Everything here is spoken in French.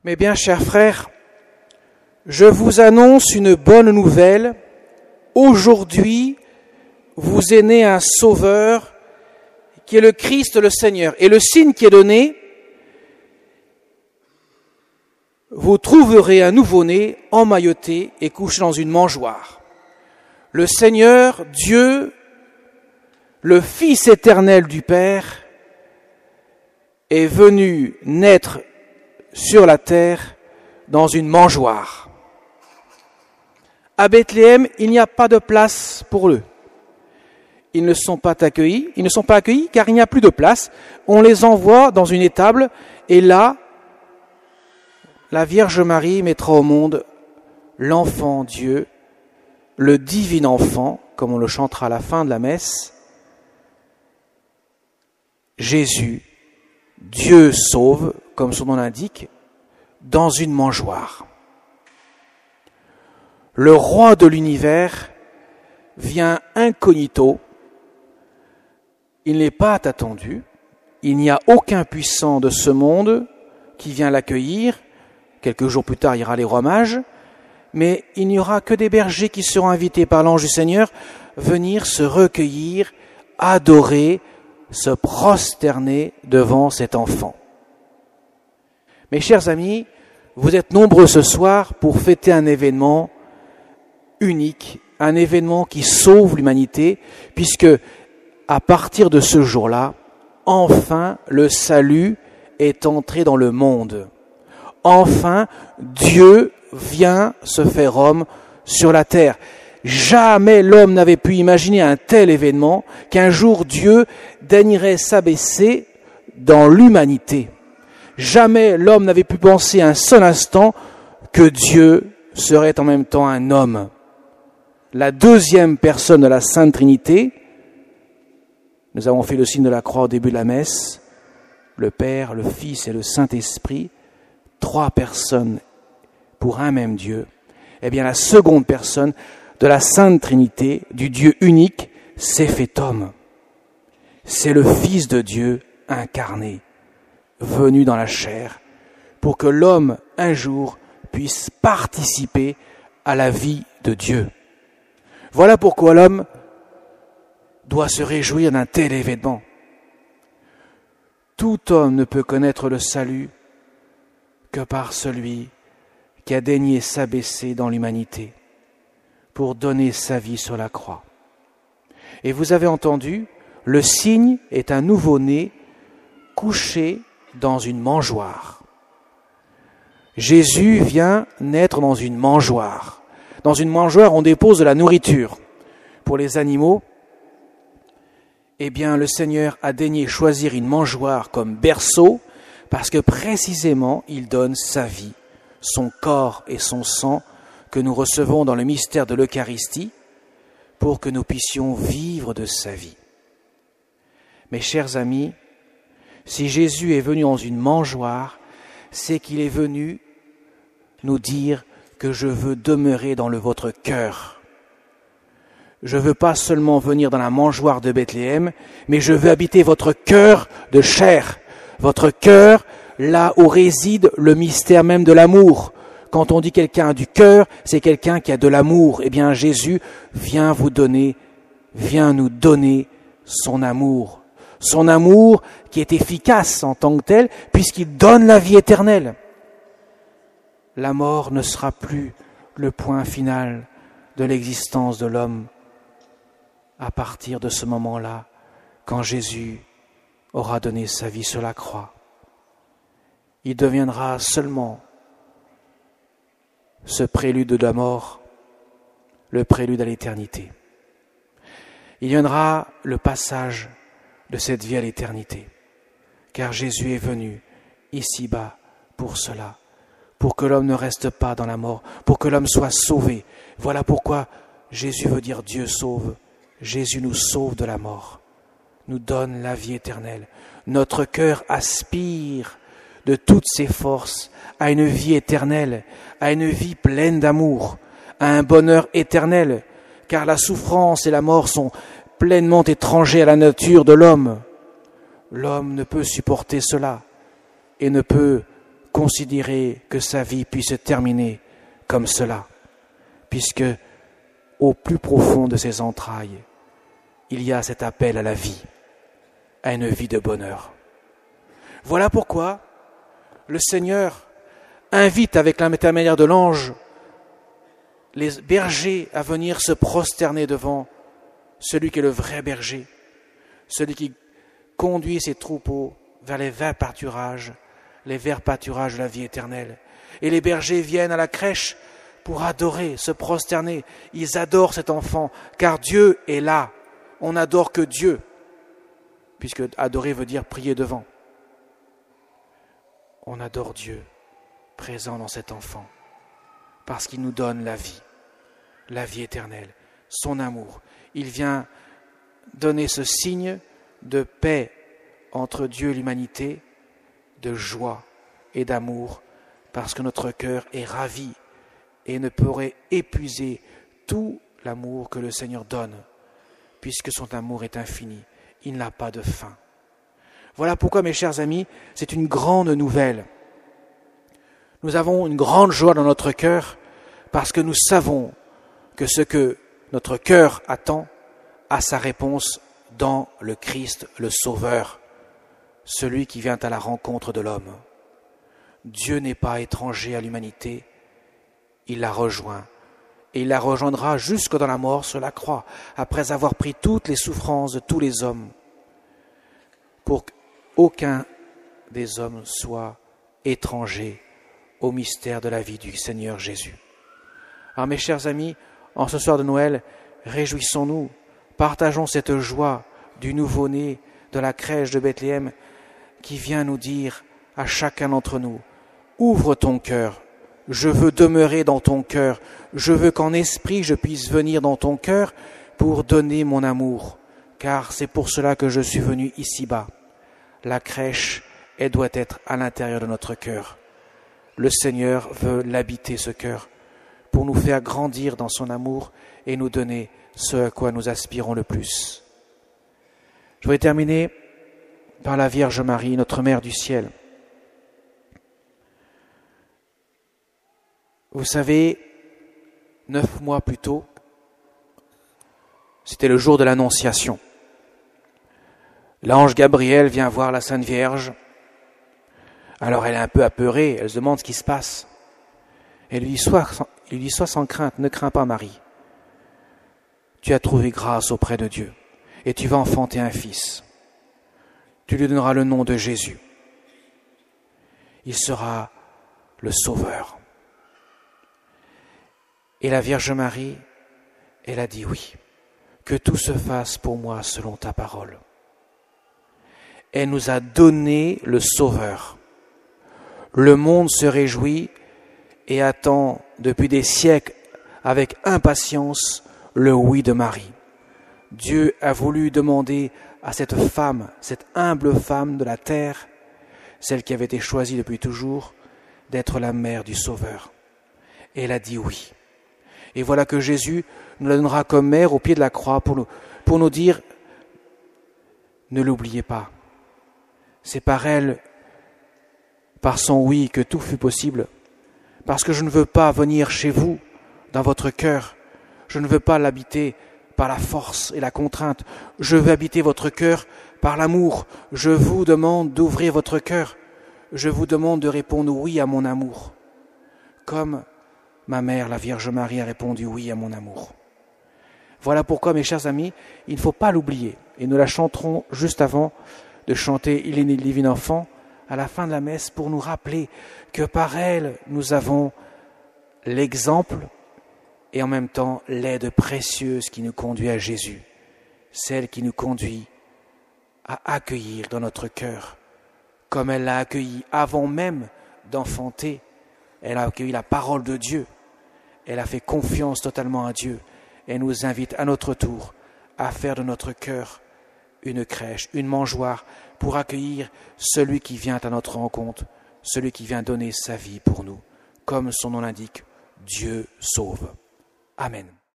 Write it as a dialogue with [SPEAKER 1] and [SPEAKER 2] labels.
[SPEAKER 1] Mes bien chers frères, je vous annonce une bonne nouvelle. Aujourd'hui, vous est né un Sauveur qui est le Christ, le Seigneur. Et le signe qui est donné, vous trouverez un nouveau-né emmailloté et couché dans une mangeoire. Le Seigneur, Dieu, le Fils éternel du Père, est venu naître sur la terre dans une mangeoire. À Bethléem, il n'y a pas de place pour eux. Ils ne sont pas accueillis car il n'y a plus de place. On les envoie dans une étable et là, la Vierge Marie mettra au monde l'enfant Dieu, le divin enfant, comme on le chantera à la fin de la messe. Jésus, Dieu sauve, comme son nom l'indique, dans une mangeoire. Le roi de l'univers vient incognito. Il n'est pas attendu. Il n'y a aucun puissant de ce monde qui vient l'accueillir. Quelques jours plus tard, il y aura les rois mages. Mais il n'y aura que des bergers qui seront invités par l'ange du Seigneur venir se recueillir, adorer, se prosterner devant cet enfant. Mes chers amis, vous êtes nombreux ce soir pour fêter un événement unique, un événement qui sauve l'humanité, puisque à partir de ce jour-là, enfin le salut est entré dans le monde. Enfin, Dieu vient se faire homme sur la terre. Jamais l'homme n'avait pu imaginer un tel événement, qu'un jour Dieu daignerait s'abaisser dans l'humanité. Jamais l'homme n'avait pu penser un seul instant que Dieu serait en même temps un homme. La deuxième personne de la Sainte Trinité, nous avons fait le signe de la croix au début de la messe, le Père, le Fils et le Saint-Esprit, trois personnes pour un même Dieu. Eh bien, la seconde personne de la Sainte Trinité, du Dieu unique, s'est fait homme. C'est le Fils de Dieu incarné, venu dans la chair, pour que l'homme, un jour, puisse participer à la vie de Dieu. Voilà pourquoi l'homme doit se réjouir d'un tel événement. Tout homme ne peut connaître le salut que par celui qui a daigné s'abaisser dans l'humanité pour donner sa vie sur la croix. Et vous avez entendu, le signe est un nouveau-né couché dans une mangeoire. Jésus vient naître dans une mangeoire. Dans une mangeoire, on dépose de la nourriture. Pour les animaux, eh bien, le Seigneur a daigné choisir une mangeoire comme berceau parce que précisément, il donne sa vie, son corps et son sang que nous recevons dans le mystère de l'Eucharistie pour que nous puissions vivre de sa vie. Mes chers amis, si Jésus est venu dans une mangeoire, c'est qu'il est venu nous dire que je veux demeurer dans votre cœur. Je ne veux pas seulement venir dans la mangeoire de Bethléem, mais je veux habiter votre cœur de chair, votre cœur là où réside le mystère même de l'amour. Quand on dit quelqu'un a du cœur, c'est quelqu'un qui a de l'amour. Eh bien, Jésus vient nous donner son amour. Son amour qui est efficace en tant que tel, puisqu'il donne la vie éternelle. La mort ne sera plus le point final de l'existence de l'homme à partir de ce moment-là, quand Jésus aura donné sa vie sur la croix. Il deviendra seulement ce prélude de la mort, le prélude à l'éternité. Il viendra le passage de cette vie à l'éternité, car Jésus est venu ici-bas pour cela, pour que l'homme ne reste pas dans la mort, pour que l'homme soit sauvé. Voilà pourquoi Jésus veut dire Dieu sauve. Jésus nous sauve de la mort, nous donne la vie éternelle. Notre cœur aspire de toutes ses forces à une vie éternelle, à une vie pleine d'amour, à un bonheur éternel, car la souffrance et la mort sont pleinement étrangers à la nature de l'homme. L'homme ne peut supporter cela et ne peut considérer que sa vie puisse se terminer comme cela, puisque au plus profond de ses entrailles, il y a cet appel à la vie, à une vie de bonheur. Voilà pourquoi le Seigneur invite avec l'intermédiaire de l'ange les bergers à venir se prosterner devant celui qui est le vrai berger, celui qui conduit ses troupeaux vers les verts pâturages de la vie éternelle. Et les bergers viennent à la crèche pour adorer, se prosterner. Ils adorent cet enfant, car Dieu est là. On n'adore que Dieu, puisque adorer veut dire prier devant. On adore Dieu, présent dans cet enfant, parce qu'il nous donne la vie éternelle, son amour. Il vient donner ce signe de paix entre Dieu et l'humanité, de joie et d'amour, parce que notre cœur est ravi et ne pourrait épuiser tout l'amour que le Seigneur donne, puisque son amour est infini, il n'a pas de fin. Voilà pourquoi, mes chers amis, c'est une grande nouvelle. Nous avons une grande joie dans notre cœur, parce que nous savons que ce que notre cœur attend a sa réponse dans le Christ, le Sauveur, celui qui vient à la rencontre de l'homme. Dieu n'est pas étranger à l'humanité, il la rejoint, et il la rejoindra jusque dans la mort sur la croix, après avoir pris toutes les souffrances de tous les hommes, pour qu'aucun des hommes soit étranger au mystère de la vie du Seigneur Jésus. Alors mes chers amis, en ce soir de Noël, réjouissons-nous, partageons cette joie du nouveau-né de la crèche de Bethléem qui vient nous dire à chacun d'entre nous, ouvre ton cœur, je veux demeurer dans ton cœur, je veux qu'en esprit je puisse venir dans ton cœur pour donner mon amour, car c'est pour cela que je suis venu ici-bas. La crèche, elle doit être à l'intérieur de notre cœur. Le Seigneur veut l'habiter, ce cœur, pour nous faire grandir dans son amour et nous donner ce à quoi nous aspirons le plus. Je voudrais terminer par la Vierge Marie, notre Mère du ciel. Vous savez, 9 mois plus tôt, c'était le jour de l'Annonciation. L'ange Gabriel vient voir la Sainte Vierge. Alors elle est un peu apeurée, elle se demande ce qui se passe. Et il lui dit, sois sans crainte, ne crains pas Marie. Tu as trouvé grâce auprès de Dieu et tu vas enfanter un fils. Tu lui donneras le nom de Jésus. Il sera le Sauveur. Et la Vierge Marie, elle a dit oui, que tout se fasse pour moi selon ta parole. Elle nous a donné le Sauveur. Le monde se réjouit et attend depuis des siècles avec impatience le oui de Marie. Dieu a voulu demander à cette femme, cette humble femme de la terre, celle qui avait été choisie depuis toujours, d'être la mère du Sauveur. Et elle a dit oui. Et voilà que Jésus nous la donnera comme mère au pied de la croix pour nous dire, ne l'oubliez pas. C'est par elle, par son oui, que tout fut possible. Parce que je ne veux pas venir chez vous, dans votre cœur. Je ne veux pas l'habiter par la force et la contrainte. Je veux habiter votre cœur par l'amour. Je vous demande d'ouvrir votre cœur. Je vous demande de répondre oui à mon amour. Comme ma mère, la Vierge Marie, a répondu oui à mon amour. Voilà pourquoi, mes chers amis, il ne faut pas l'oublier. Et nous la chanterons juste avant de chanter « Il est né le divin enfant » à la fin de la messe pour nous rappeler que par elle, nous avons l'exemple et en même temps l'aide précieuse qui nous conduit à Jésus, celle qui nous conduit à accueillir dans notre cœur, comme elle l'a accueilli avant même d'enfanter, elle a accueilli la parole de Dieu, elle a fait confiance totalement à Dieu et nous invite à notre tour à faire de notre cœur une crèche, une mangeoire pour accueillir celui qui vient à notre rencontre, celui qui vient donner sa vie pour nous. Comme son nom l'indique, Dieu sauve. Amen.